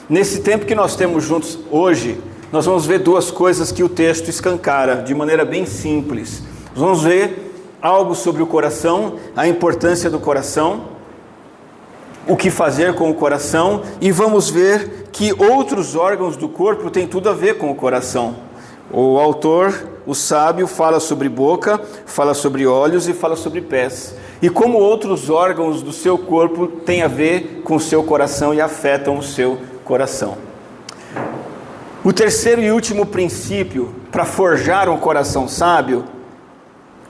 Nesse tempo que nós temos juntos hoje, nós vamos ver duas coisas que o texto escancara de maneira bem simples. Nós vamos ver algo sobre o coração, a importância do coração, o que fazer com o coração, e vamos ver que outros órgãos do corpo têm tudo a ver com o coração. O autor, o sábio, fala sobre boca, fala sobre olhos e fala sobre pés. E como outros órgãos do seu corpo têm a ver com o seu coração e afetam o seu coração. O terceiro e último princípio para forjar um coração sábio,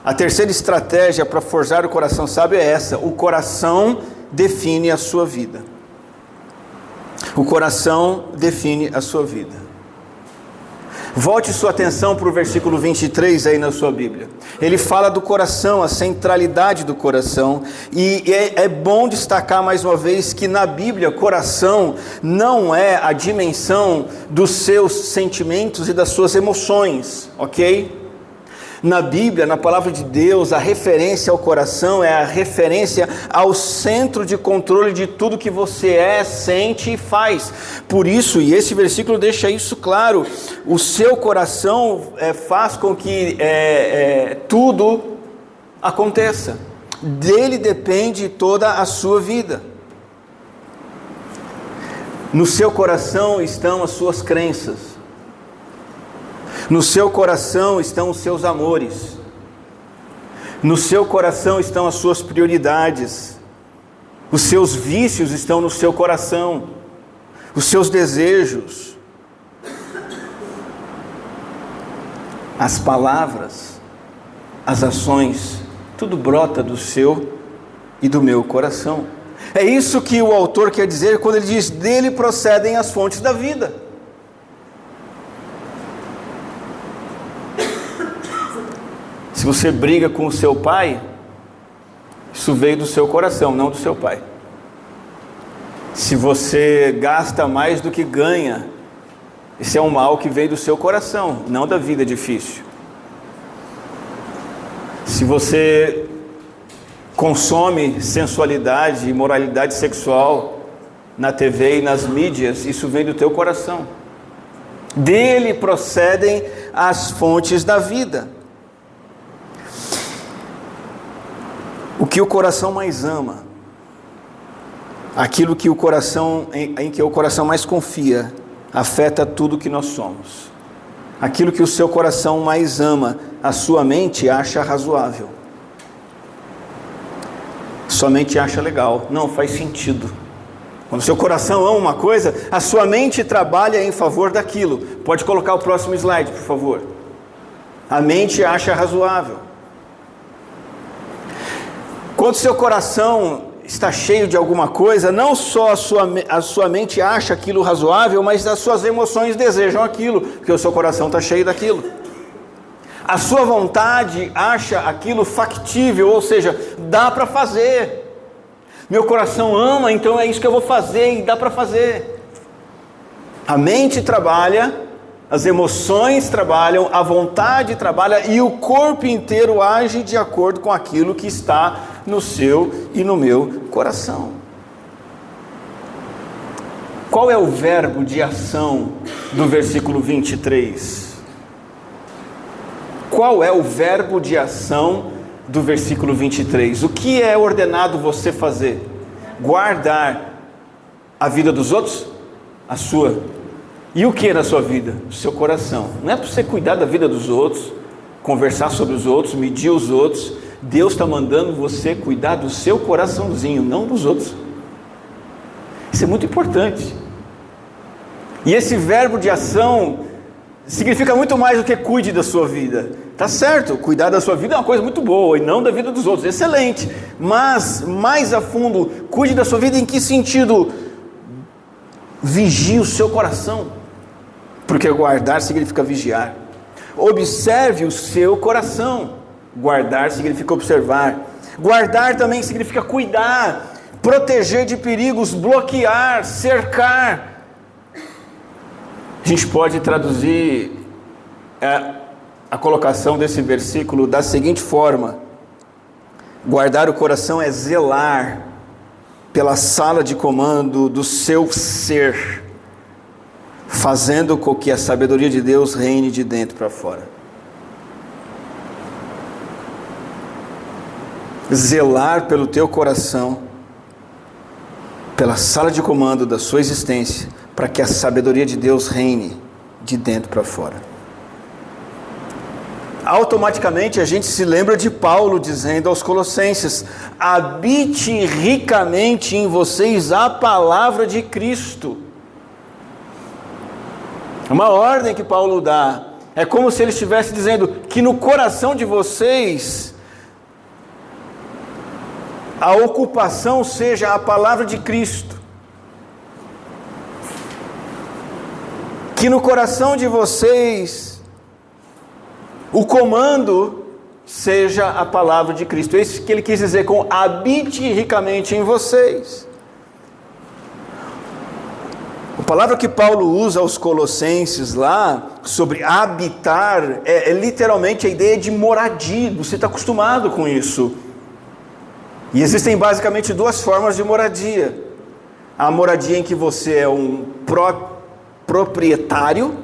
a terceira estratégia para forjar o coração sábio é essa: o coração define a sua vida. O coração define a sua vida. Volte sua atenção para o versículo 23 aí na sua Bíblia. Ele fala do coração, a centralidade do coração. E é bom destacar mais uma vez que na Bíblia, coração não é a dimensão dos seus sentimentos e das suas emoções, ok? Na Bíblia, na palavra de Deus, a referência ao coração é a referência ao centro de controle de tudo que você é, sente e faz. Por isso, e esse versículo deixa isso claro, o seu coração faz com que tudo aconteça. Dele depende toda a sua vida. No seu coração estão as suas crenças. No seu coração estão os seus amores. No seu coração estão as suas prioridades. Os seus vícios estão no seu coração. Os seus desejos. As palavras, as ações, tudo brota do seu e do meu coração. É isso que o autor quer dizer quando ele diz: dele procedem as fontes da vida. Se você briga com o seu pai, isso veio do seu coração, não do seu pai. Se você gasta mais do que ganha, esse é um mal que veio do seu coração, não da vida difícil. Se você consome sensualidade e moralidade sexual na TV e nas mídias, isso vem do teu coração. Dele procedem as fontes da vida. O que o coração mais ama, aquilo que o coração, em que o coração mais confia, afeta tudo que nós somos. Aquilo que o seu coração mais ama, a sua mente acha razoável. Sua mente acha legal, não faz sentido. Quando o seu coração ama uma coisa, a sua mente trabalha em favor daquilo. Pode colocar o próximo slide, por favor. A mente acha razoável. Quando seu coração está cheio de alguma coisa, não só a sua mente acha aquilo razoável, mas as suas emoções desejam aquilo, porque o seu coração está cheio daquilo. A sua vontade acha aquilo factível, ou seja, dá para fazer. Meu coração ama, então é isso que eu vou fazer, e dá para fazer. A mente trabalha, as emoções trabalham, a vontade trabalha e o corpo inteiro age de acordo com aquilo que está no seu e no meu coração. Qual é o verbo de ação do versículo 23? Qual é o verbo de ação do versículo 23? O que é ordenado você fazer? Guardar a vida dos outros? A sua. E o que é na sua vida? O seu coração. Não é para você cuidar da vida dos outros, conversar sobre os outros, medir os outros. Deus está mandando você cuidar do seu coraçãozinho, não dos outros. Isso é muito importante. E esse verbo de ação significa muito mais do que cuide da sua vida. Tá certo, cuidar da sua vida é uma coisa muito boa, e não da vida dos outros, excelente. Mas, mais a fundo, cuide da sua vida em que sentido? Vigie o seu coração, porque guardar significa vigiar. Observe o seu coração. Guardar significa observar. Guardar também significa cuidar, proteger de perigos, bloquear, cercar. A gente pode traduzir a colocação desse versículo da seguinte forma: guardar o coração é zelar pela sala de comando do seu ser. fazendo com que a sabedoria de Deus reine de dentro para fora. Zelar pelo teu coração, pela sala de comando da sua existência, para que a sabedoria de Deus reine de dentro para fora. Automaticamente a gente se lembra de Paulo dizendo aos Colossenses: habite ricamente em vocês a palavra de Cristo. Uma ordem que Paulo dá, é como se ele estivesse dizendo que no coração de vocês a ocupação seja a palavra de Cristo. Que no coração de vocês o comando seja a palavra de Cristo. É isso que ele quis dizer com habite ricamente em vocês. A palavra que Paulo usa aos Colossenses lá, sobre habitar, é literalmente a ideia de moradia. Você está acostumado com isso. E existem basicamente duas formas de moradia. A moradia em que você é um proprietário.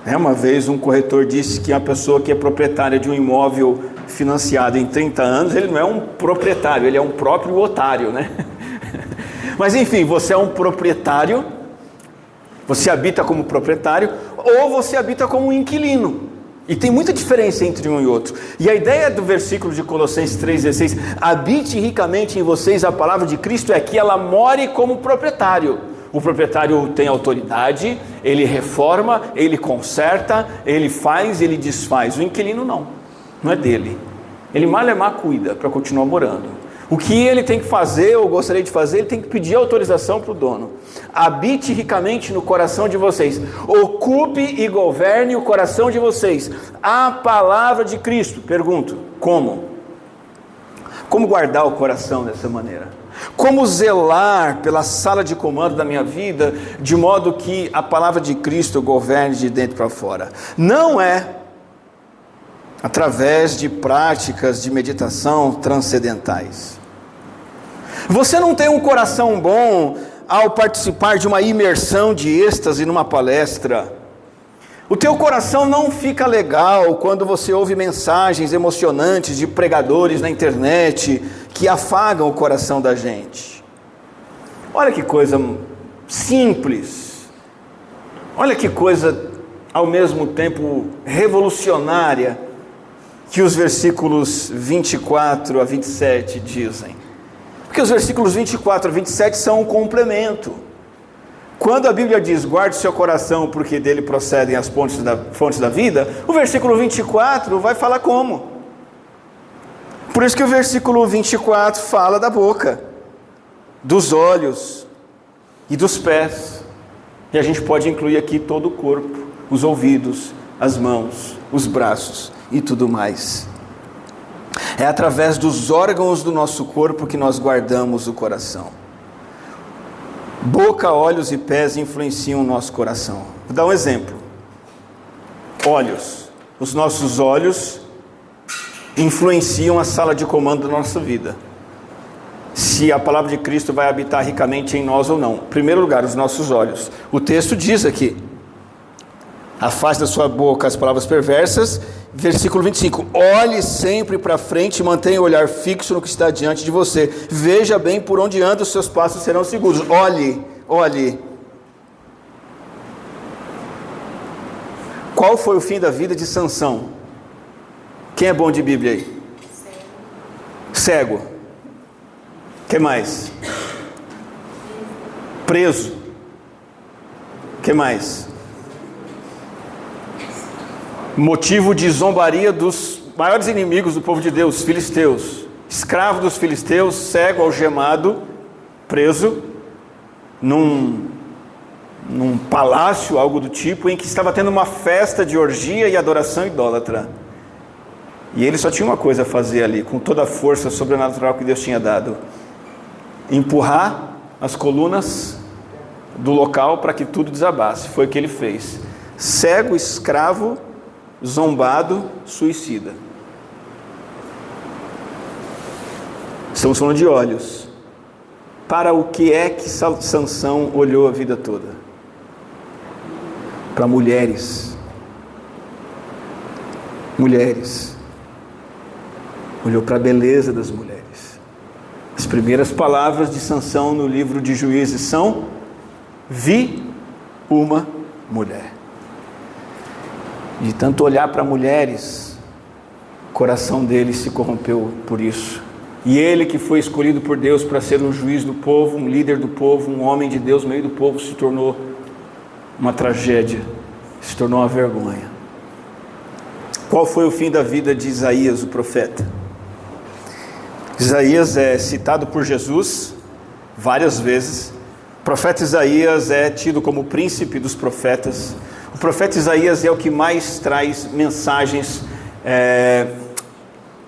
Uma vez um corretor disse que a pessoa que é proprietária de um imóvel financiado em 30 anos, ele não é um proprietário, ele é um próprio otário, né? Mas enfim, você é um proprietário, você habita como proprietário, ou você habita como um inquilino. E tem muita diferença entre um e outro. E a ideia do versículo de Colossenses 3,16, habite ricamente em vocês a palavra de Cristo, é que ela more como proprietário. O proprietário tem autoridade, ele reforma, ele conserta, ele faz, ele desfaz. O inquilino não é dele. Ele mal cuida para continuar morando. O que ele tem que fazer, ou gostaria de fazer, ele tem que pedir autorização para o dono. Habite ricamente no coração de vocês. Ocupe e governe o coração de vocês. A palavra de Cristo. Pergunto, como? Como guardar o coração dessa maneira? Como zelar pela sala de comando da minha vida, de modo que a palavra de Cristo governe de dentro para fora? Não é através de práticas de meditação transcendentais. Você não tem um coração bom ao participar de uma imersão de êxtase numa palestra. O teu coração não fica legal quando você ouve mensagens emocionantes de pregadores na internet que afagam o coração da gente. Olha que coisa simples. Olha que coisa ao mesmo tempo revolucionária que os versículos 24 a 27 dizem. Porque os versículos 24 a 27 são um complemento. Quando a Bíblia diz, guarde seu coração porque dele procedem as fontes da vida, o versículo 24 vai falar como. Por isso que o versículo 24 fala da boca, dos olhos e dos pés. E a gente pode incluir aqui todo o corpo, os ouvidos, as mãos, os braços e tudo mais. É através dos órgãos do nosso corpo que nós guardamos o coração. Boca, olhos e pés influenciam o nosso coração. Vou dar um exemplo. Olhos. Os nossos olhos influenciam a sala de comando da nossa vida. Se a palavra de Cristo vai habitar ricamente em nós ou não. Em primeiro lugar, os nossos olhos. O texto diz aqui: afaste da sua boca as palavras perversas. Versículo 25, olhe sempre para frente e mantenha o olhar fixo no que está diante de você. Veja bem por onde anda, os seus passos serão seguros. Olhe. Qual foi o fim da vida de Sansão? Quem é bom de Bíblia aí? Cego. Que mais? Preso. Que mais? Motivo de zombaria dos maiores inimigos do povo de Deus, filisteus. Escravo dos filisteus, cego, algemado, preso num palácio, algo do tipo, em que estava tendo uma festa de orgia e adoração idólatra. E ele só tinha uma coisa a fazer ali, com toda a força sobrenatural que Deus tinha dado: empurrar as colunas do local para que tudo desabasse. Foi o que ele fez. Cego, escravo, zombado, suicida. Estamos falando de olhos. Para o que é que Sansão olhou a vida toda? para mulheres. Mulheres. Olhou para a beleza das mulheres. As primeiras palavras de Sansão no livro de Juízes são: vi uma mulher. De tanto olhar para mulheres, o coração dele se corrompeu por isso. E ele, que foi escolhido por Deus para ser um juiz do povo, um líder do povo, um homem de Deus no meio do povo, se tornou uma tragédia, se tornou uma vergonha. Qual foi o fim da vida de Isaías, o profeta? Isaías é citado por Jesus várias vezes. O profeta Isaías é tido como o príncipe dos profetas. O profeta Isaías é o que mais traz mensagens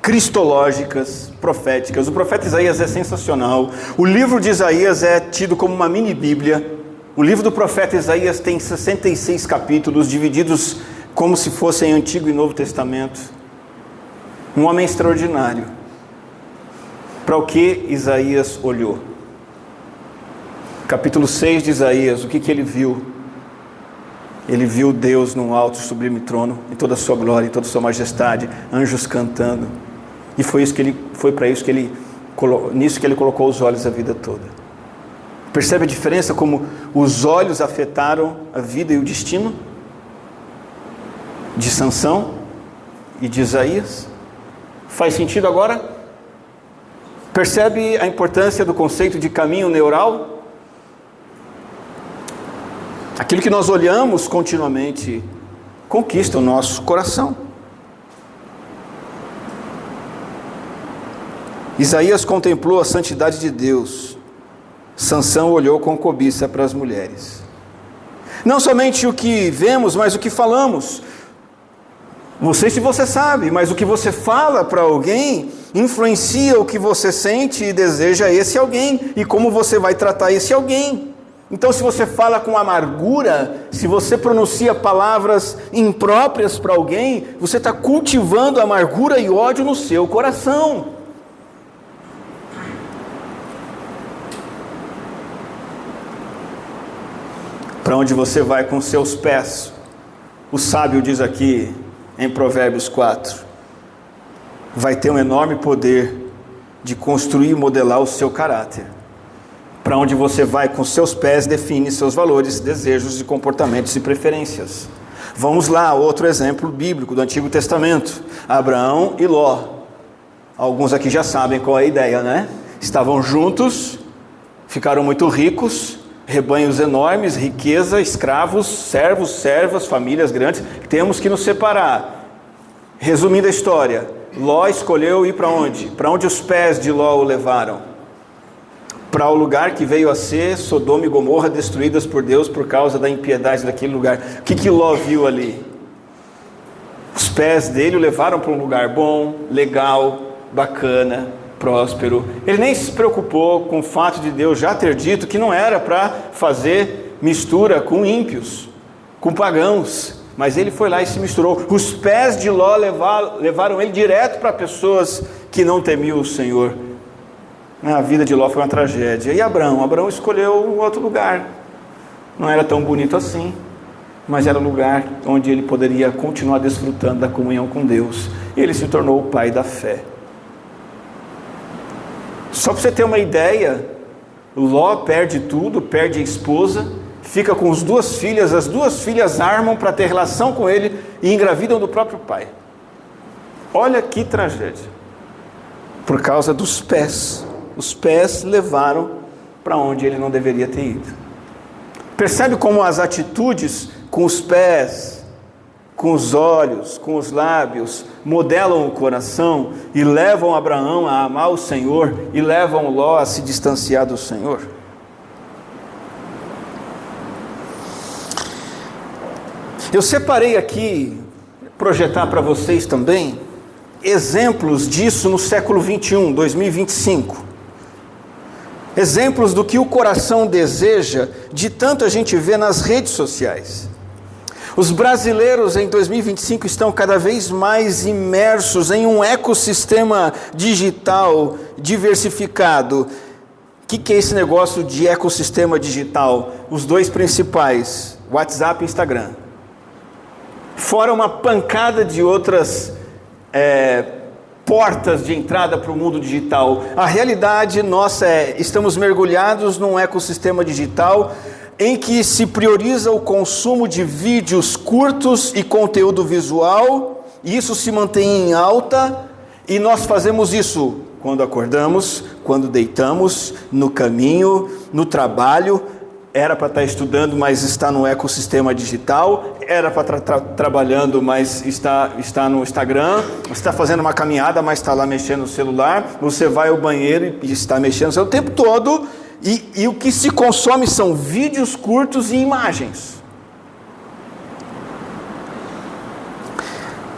cristológicas, proféticas. O profeta Isaías é sensacional. O livro de Isaías é tido como uma mini bíblia. O livro do profeta Isaías tem 66 capítulos, divididos como se fossem Antigo e Novo Testamento. Um homem extraordinário. Para o que Isaías olhou? Capítulo 6 de Isaías, o que ele viu? Ele viu Deus num alto e sublime trono, em toda a sua glória, em toda a sua majestade, anjos cantando. E foi para isso que ele colocou os olhos a vida toda. Percebe a diferença como os olhos afetaram a vida e o destino de Sansão e de Isaías? Faz sentido agora? Percebe a importância do conceito de caminho neural? Aquilo que nós olhamos continuamente conquista o nosso coração. Isaías contemplou a santidade de Deus. Sansão olhou com cobiça para as mulheres. Não somente o que vemos, mas o que falamos. Não sei se você sabe, mas o que você fala para alguém influencia o que você sente e deseja esse alguém, e como você vai tratar esse alguém. Então, se você fala com amargura, se você pronuncia palavras impróprias para alguém, você está cultivando amargura e ódio no seu coração. Para onde você vai com seus pés? O sábio diz aqui em Provérbios 4, vai ter um enorme poder de construir e modelar o seu caráter. Para onde você vai com seus pés define seus valores, desejos e comportamentos e preferências. Vamos lá, outro exemplo bíblico do Antigo Testamento, Abraão e Ló. Alguns aqui já sabem qual é a ideia, né? Estavam juntos, ficaram muito ricos, rebanhos enormes, riqueza, escravos, servos, servas, famílias grandes. Temos que nos separar. Resumindo a história, Ló escolheu ir para onde? Para onde os pés de Ló o levaram? Para o lugar que veio a ser Sodoma e Gomorra, destruídas por Deus por causa da impiedade daquele lugar. O que Ló viu ali? Os pés dele o levaram para um lugar bom, legal, bacana, próspero. Ele nem se preocupou com o fato de Deus já ter dito que não era para fazer mistura com ímpios, com pagãos, mas ele foi lá e se misturou. Os pés de Ló levaram ele direto para pessoas que não temiam o Senhor. A vida de Ló foi uma tragédia. E Abraão? Abraão escolheu um outro lugar. Não era tão bonito assim, mas era um lugar onde ele poderia continuar desfrutando da comunhão com Deus. E ele se tornou o pai da fé. Só para você ter uma ideia, Ló perde tudo, perde a esposa, fica com as duas filhas armam para ter relação com ele e engravidam do próprio pai. Olha que tragédia. Por causa dos pés. Os pés levaram para onde ele não deveria ter ido. Percebe como as atitudes com os pés, com os olhos, com os lábios, modelam o coração e levam Abraão a amar o Senhor e levam Ló a se distanciar do Senhor? Eu separei aqui, projetar para vocês também, exemplos disso no século 21, 2025. Exemplos do que o coração deseja, de tanto a gente vê nas redes sociais. Os brasileiros em 2025 estão cada vez mais imersos em um ecossistema digital diversificado. O que é esse negócio de ecossistema digital? Os dois principais, WhatsApp e Instagram. fora uma pancada de outras portas de entrada para o mundo digital. A realidade nossa estamos mergulhados num ecossistema digital em que se prioriza o consumo de vídeos curtos e conteúdo visual, e isso se mantém em alta, e nós fazemos isso quando acordamos, quando deitamos, no caminho, no trabalho. Era para estar estudando, mas está no ecossistema digital. Era para estar trabalhando, mas está no Instagram. Você está fazendo uma caminhada, mas está lá mexendo no celular. Você vai ao banheiro e está mexendo no celular o tempo todo. E o que se consome são vídeos curtos e imagens.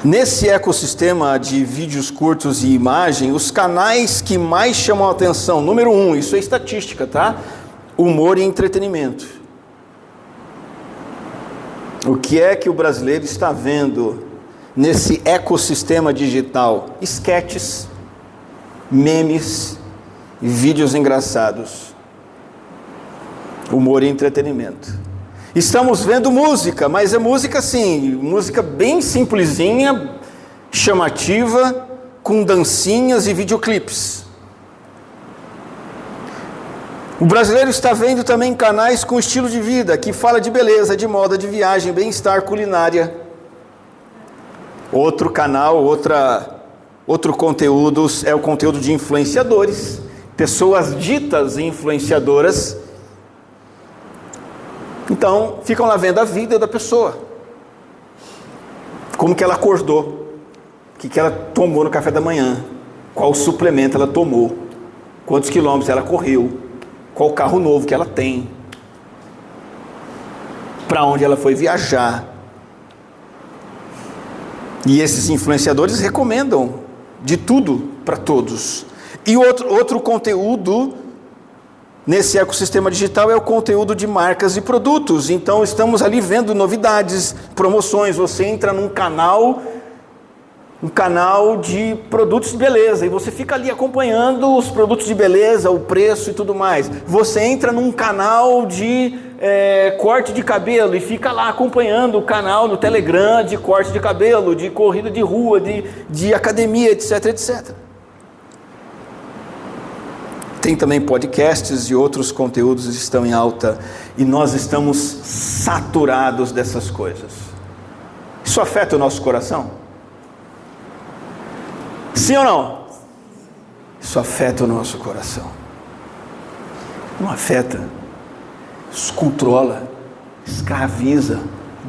Nesse ecossistema de vídeos curtos e imagem, os canais que mais chamam a atenção, número 1, isso é estatística, tá? Humor e entretenimento. O que é que o brasileiro está vendo nesse ecossistema digital? Esquetes, memes, vídeos engraçados. Humor e entretenimento. Estamos vendo música, mas é música assim, música bem simplesinha, chamativa, com dancinhas e videoclipes. O brasileiro está vendo também canais com estilo de vida, que fala de beleza, de moda, de viagem, bem-estar, culinária. Outro canal, outro conteúdo é o conteúdo de influenciadores, pessoas ditas influenciadoras. Então, ficam lá vendo a vida da pessoa. Como que ela acordou, o que ela tomou no café da manhã, qual suplemento ela tomou, quantos quilômetros ela correu, qual carro novo que ela tem, para onde ela foi viajar. E esses influenciadores recomendam de tudo para todos. E outro conteúdo nesse ecossistema digital é o conteúdo de marcas e produtos. Então estamos ali vendo novidades, promoções. Você entra num canal de produtos de beleza, e você fica ali acompanhando os produtos de beleza, o preço e tudo mais. Você entra num canal de corte de cabelo e fica lá acompanhando o canal no Telegram de corte de cabelo, de corrida de rua, de academia, etc, etc. Tem também podcasts e outros conteúdos que estão em alta, e nós estamos saturados dessas coisas. Isso afeta o nosso coração? Sim ou não? Isso afeta o nosso coração. Não afeta, controla, escraviza,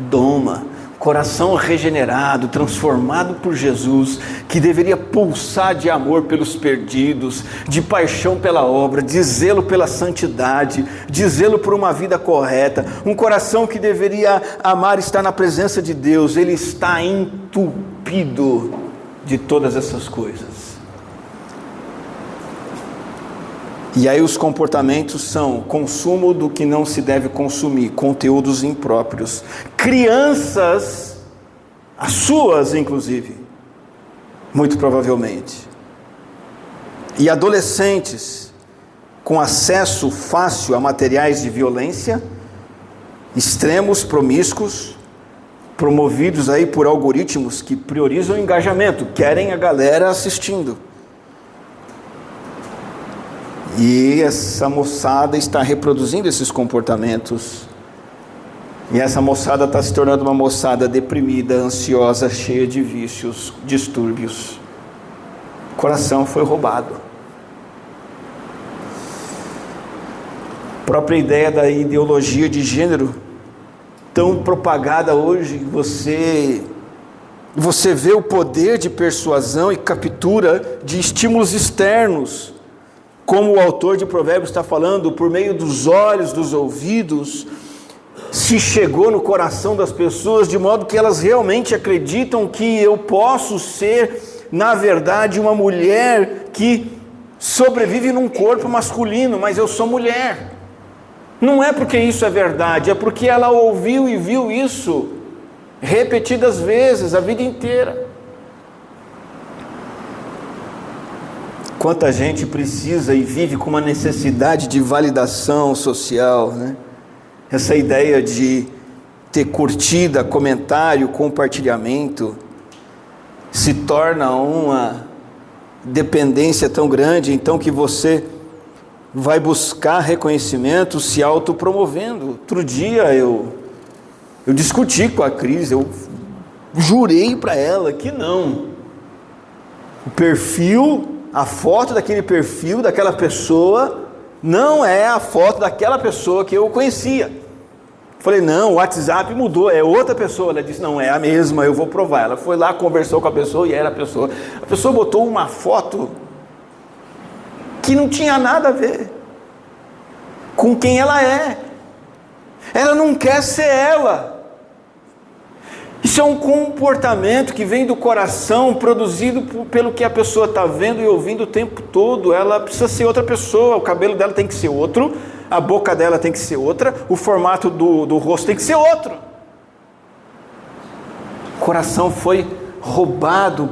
doma. Coração regenerado, transformado por Jesus, que deveria pulsar de amor pelos perdidos, de paixão pela obra, de zelo pela santidade, de zelo por uma vida correta. Um coração que deveria amar estar na presença de Deus. Ele está entupido de todas essas coisas. E aí os comportamentos são consumo do que não se deve consumir, conteúdos impróprios. Crianças, as suas inclusive, muito provavelmente. E adolescentes com acesso fácil a materiais de violência, extremos, promíscuos, promovidos aí por algoritmos que priorizam o engajamento, querem a galera assistindo. E essa moçada está reproduzindo esses comportamentos. E essa moçada está se tornando uma moçada deprimida, ansiosa, cheia de vícios, distúrbios. O coração foi roubado. A própria ideia da ideologia de gênero, tão propagada hoje, você vê o poder de persuasão e captura de estímulos externos, como o autor de Provérbios está falando, por meio dos olhos, dos ouvidos, se chegou no coração das pessoas, de modo que elas realmente acreditam que eu posso ser, na verdade, uma mulher que sobrevive num corpo masculino, mas eu sou mulher. Não é porque isso é verdade, é porque ela ouviu e viu isso repetidas vezes, a vida inteira. Quanta gente precisa e vive com uma necessidade de validação social, né? Essa ideia de ter curtida, comentário, compartilhamento, se torna uma dependência tão grande, então, que você vai buscar reconhecimento se autopromovendo. Outro dia eu discuti com a Cris, eu jurei para ela que não. O perfil, a foto daquele perfil, daquela pessoa, não é a foto daquela pessoa que eu conhecia. Falei, não, o WhatsApp mudou, é outra pessoa. Ela disse, não, é a mesma, eu vou provar. Ela foi lá, conversou com a pessoa e era a pessoa. A pessoa botou uma foto que não tinha nada a ver com quem ela é. Ela não quer ser ela. Isso é um comportamento que vem do coração, produzido pelo que a pessoa está vendo e ouvindo o tempo todo. Ela precisa ser outra pessoa, o cabelo dela tem que ser outro, a boca dela tem que ser outra, o formato do rosto tem que ser outro. O coração foi roubado,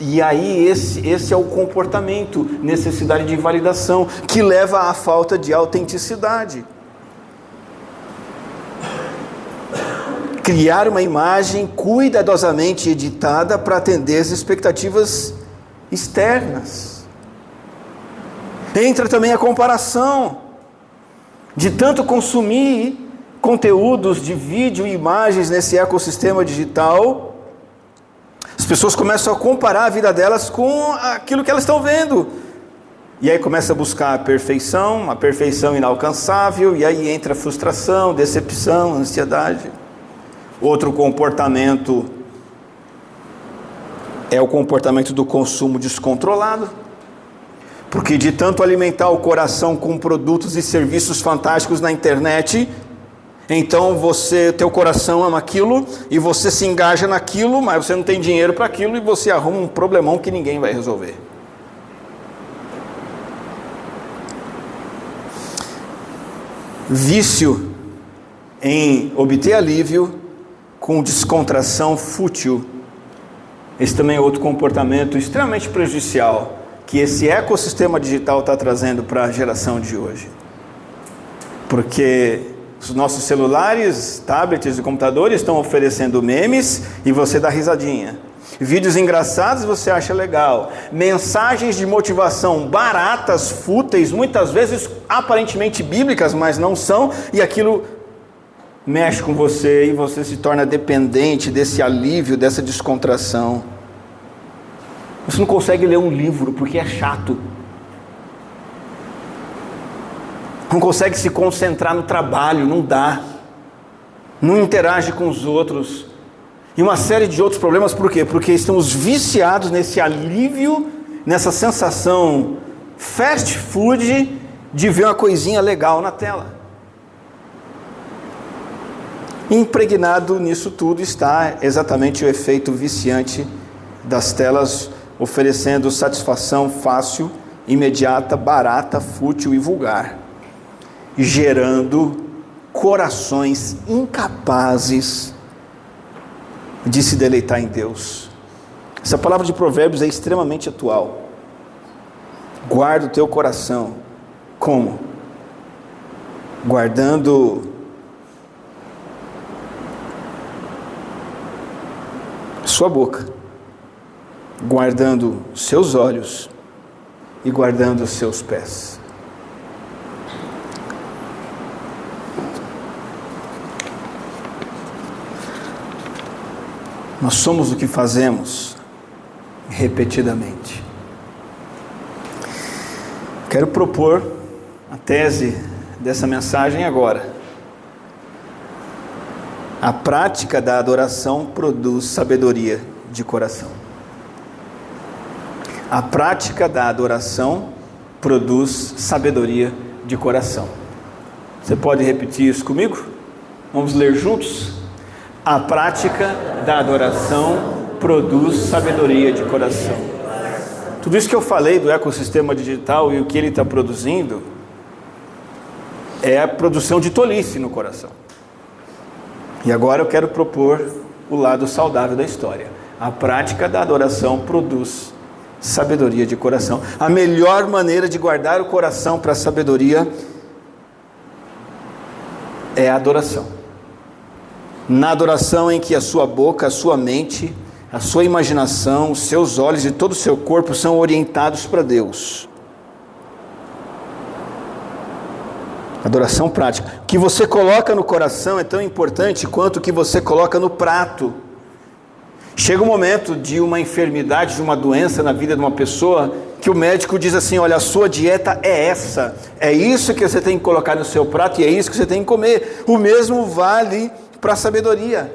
e aí esse é o comportamento, necessidade de validação, que leva à falta de autenticidade. Criar uma imagem cuidadosamente editada para atender as expectativas externas. Entra também a comparação. De tanto consumir conteúdos de vídeo e imagens nesse ecossistema digital, as pessoas começam a comparar a vida delas com aquilo que elas estão vendo. E aí começa a buscar a perfeição inalcançável, e aí entra a frustração, decepção, ansiedade. Outro comportamento é o comportamento do consumo descontrolado, porque de tanto alimentar o coração com produtos e serviços fantásticos na internet, então teu coração ama aquilo e você se engaja naquilo, mas você não tem dinheiro para aquilo e você arruma um problemão que ninguém vai resolver. Vício em obter alívio com descontração fútil. Esse também é outro comportamento extremamente prejudicial que esse ecossistema digital está trazendo para a geração de hoje. Porque os nossos celulares, tablets e computadores estão oferecendo memes e você dá risadinha. Vídeos engraçados você acha legal. Mensagens de motivação baratas, fúteis, muitas vezes aparentemente bíblicas, mas não são, e aquilo mexe com você e você se torna dependente desse alívio, dessa descontração. Você não consegue ler um livro porque é chato. Não consegue se concentrar no trabalho, não dá. Não interage com os outros. E uma série de outros problemas, por quê? Porque estamos viciados nesse alívio, nessa sensação fast food de ver uma coisinha legal na tela. Impregnado nisso tudo está exatamente o efeito viciante das telas, oferecendo satisfação fácil, imediata, barata, fútil e vulgar, gerando corações incapazes de se deleitar em Deus. Essa palavra de Provérbios é extremamente atual. Guarda o teu coração. Como? Guardando sua boca, guardando seus olhos e guardando seus pés. Nós somos o que fazemos repetidamente. Quero propor a tese dessa mensagem agora. A prática da adoração produz sabedoria de coração. A prática da adoração produz sabedoria de coração. Você pode repetir isso comigo? Vamos ler juntos? A prática da adoração produz sabedoria de coração. Tudo isso que eu falei do ecossistema digital e o que ele está produzindo é a produção de tolice no coração. E agora eu quero propor o lado saudável da história. A prática da adoração produz sabedoria de coração. A melhor maneira de guardar o coração para a sabedoria é a adoração. Na adoração em que a sua boca, a sua mente, a sua imaginação, os seus olhos e todo o seu corpo são orientados para Deus. Adoração prática. O que você coloca no coração é tão importante quanto o que você coloca no prato. Chega um momento de uma enfermidade, de uma doença na vida de uma pessoa, que o médico diz assim: olha, a sua dieta é essa, é isso que você tem que colocar no seu prato e é isso que você tem que comer. O mesmo vale para a sabedoria.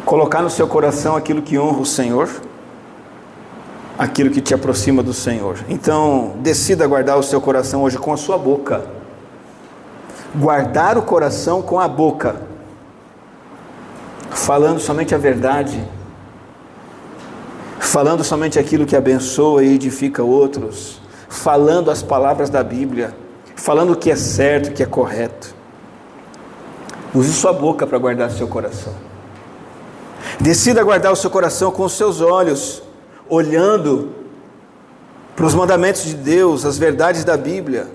Colocar no seu coração aquilo que honra o Senhor, aquilo que te aproxima do Senhor. Então, decida guardar o seu coração hoje com a sua boca. Guardar o coração com a boca, falando somente a verdade, falando somente aquilo que abençoa e edifica outros, falando as palavras da Bíblia, falando o que é certo, o que é correto. Use sua boca para guardar seu coração. Decida guardar o seu coração com os seus olhos, olhando para os mandamentos de Deus, as verdades da Bíblia,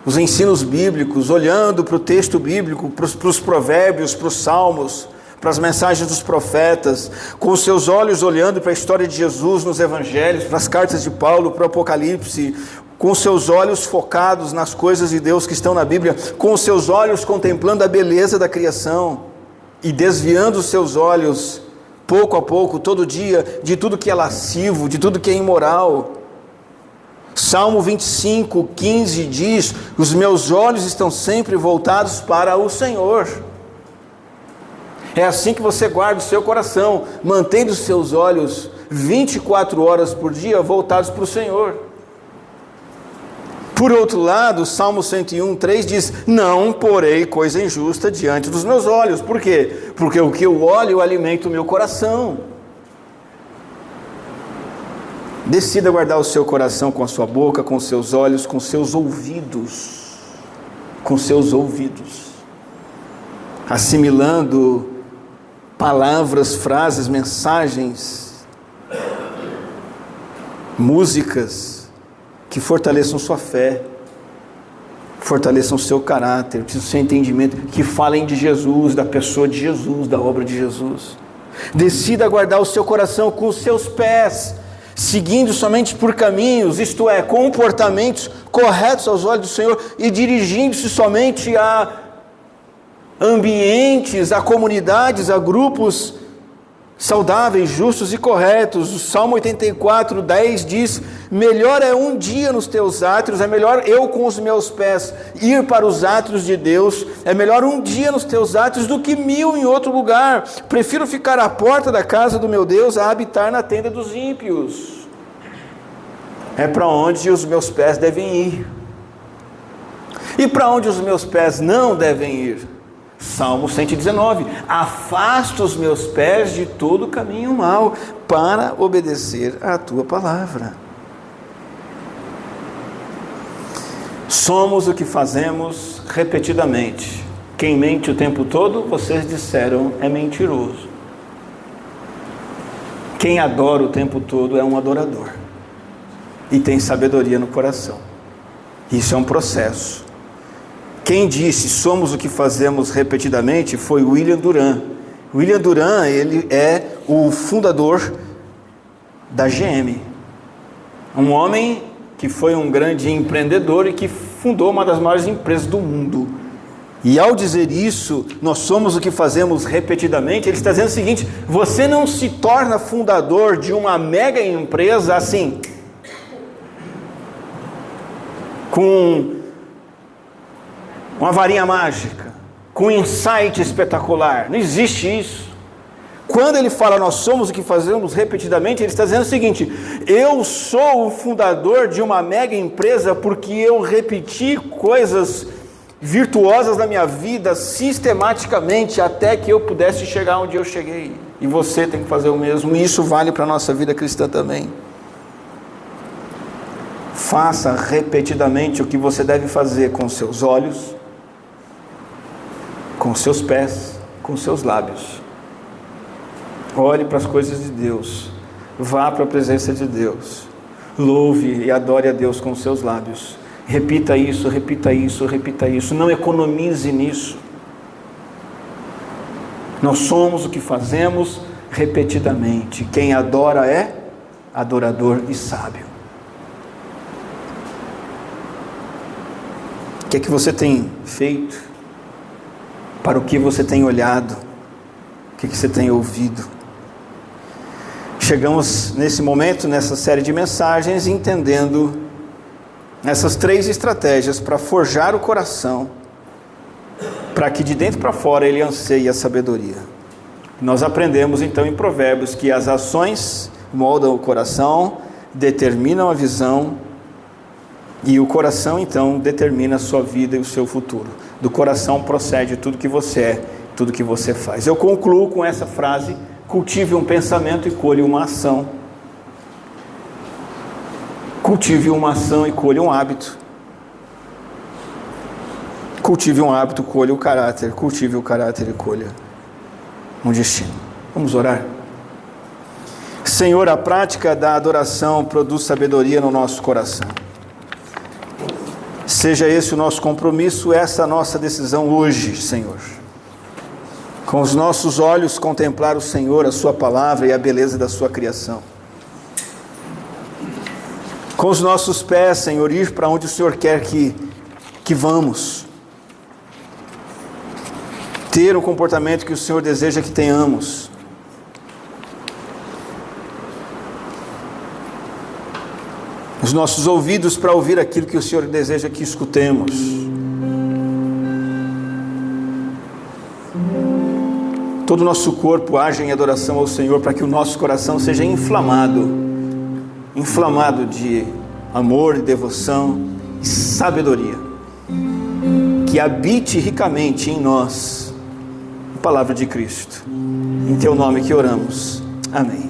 os ensinos bíblicos, olhando para o texto bíblico, para os provérbios, para os salmos, para as mensagens dos profetas, com os seus olhos olhando para a história de Jesus nos evangelhos, para as cartas de Paulo, para o Apocalipse, com os seus olhos focados nas coisas de Deus que estão na Bíblia, com os seus olhos contemplando a beleza da criação e desviando os seus olhos, pouco a pouco, todo dia, de tudo que é lascivo, de tudo que é imoral. Salmo 25, 15 diz: os meus olhos estão sempre voltados para o Senhor. É assim que você guarda o seu coração, mantendo os seus olhos 24 horas por dia voltados para o Senhor. Por outro lado, Salmo 101, 3 diz: não porei coisa injusta diante dos meus olhos. Por quê? Porque o que eu olho alimenta o meu coração. Decida guardar o seu coração com a sua boca, com os seus olhos, com os seus ouvidos. Com seus ouvidos. Assimilando palavras, frases, mensagens, músicas que fortaleçam sua fé, fortaleçam o seu caráter, o seu entendimento, que falem de Jesus, da pessoa de Jesus, da obra de Jesus. Decida guardar o seu coração com os seus pés, seguindo somente por caminhos, isto é, comportamentos corretos aos olhos do Senhor, e dirigindo-se somente a ambientes, a comunidades, a grupos saudáveis, justos e corretos. O Salmo 84, 10 diz: melhor é um dia nos teus átrios, é melhor eu com os meus pés ir para os átrios de Deus, é melhor um dia nos teus átrios do que 1000 em outro lugar. Prefiro ficar à porta da casa do meu Deus a habitar na tenda dos ímpios. É para onde os meus pés devem ir. E para onde os meus pés não devem ir? Salmo 119: afasta os meus pés de todo caminho mau, para obedecer à tua palavra. Somos o que fazemos repetidamente. Quem mente o tempo todo, vocês disseram, é mentiroso. Quem adora o tempo todo é um adorador e tem sabedoria no coração. Isso é um processo. Quem disse somos o que fazemos repetidamente foi William Durant. William Durant, ele é o fundador da GM. Um homem que foi um grande empreendedor e que fundou uma das maiores empresas do mundo. E ao dizer isso, nós somos o que fazemos repetidamente, ele está dizendo o seguinte: você não se torna fundador de uma mega empresa assim, com uma varinha mágica, com um insight espetacular. Não existe isso. Quando ele fala nós somos o que fazemos repetidamente, ele está dizendo o seguinte: eu sou o fundador de uma mega empresa porque eu repeti coisas virtuosas na minha vida sistematicamente até que eu pudesse chegar onde eu cheguei. E você tem que fazer o mesmo. E isso vale para a nossa vida cristã também. Faça repetidamente o que você deve fazer com seus olhos, com seus pés, com seus lábios. Olhe para as coisas de Deus, vá para a presença de Deus, louve e adore a Deus com seus lábios, Repita isso, repita isso, repita isso. Não economize nisso. Nós somos o que fazemos repetidamente. Quem adora é adorador e sábio. O que é que você tem feito? Para o que você tem olhado? O que é que você tem ouvido? Chegamos nesse momento, nessa série de mensagens, entendendo essas 3 estratégias para forjar o coração, para que de dentro para fora ele anseie a sabedoria. Nós aprendemos então em Provérbios que as ações moldam o coração, determinam a visão, e o coração então determina a sua vida e o seu futuro. Do coração procede tudo que você é, tudo que você faz. Eu concluo com essa frase: cultive um pensamento e colhe uma ação. Cultive uma ação e colhe um hábito. Cultive um hábito, colhe o caráter. Cultive o caráter e colha um destino. Vamos orar? Senhor, a prática da adoração produz sabedoria no nosso coração. Seja esse o nosso compromisso, essa a nossa decisão hoje, Senhor. Com os nossos olhos contemplar o Senhor, a sua palavra e a beleza da sua criação. Com os nossos pés, Senhor, ir para onde o Senhor quer que vamos. Ter o comportamento que o Senhor deseja que tenhamos. Os nossos ouvidos para ouvir aquilo que o Senhor deseja que escutemos. Todo o nosso corpo age em adoração ao Senhor para que o nosso coração seja inflamado de amor, devoção e sabedoria. Que habite ricamente em nós a palavra de Cristo. Em teu nome que oramos. Amém.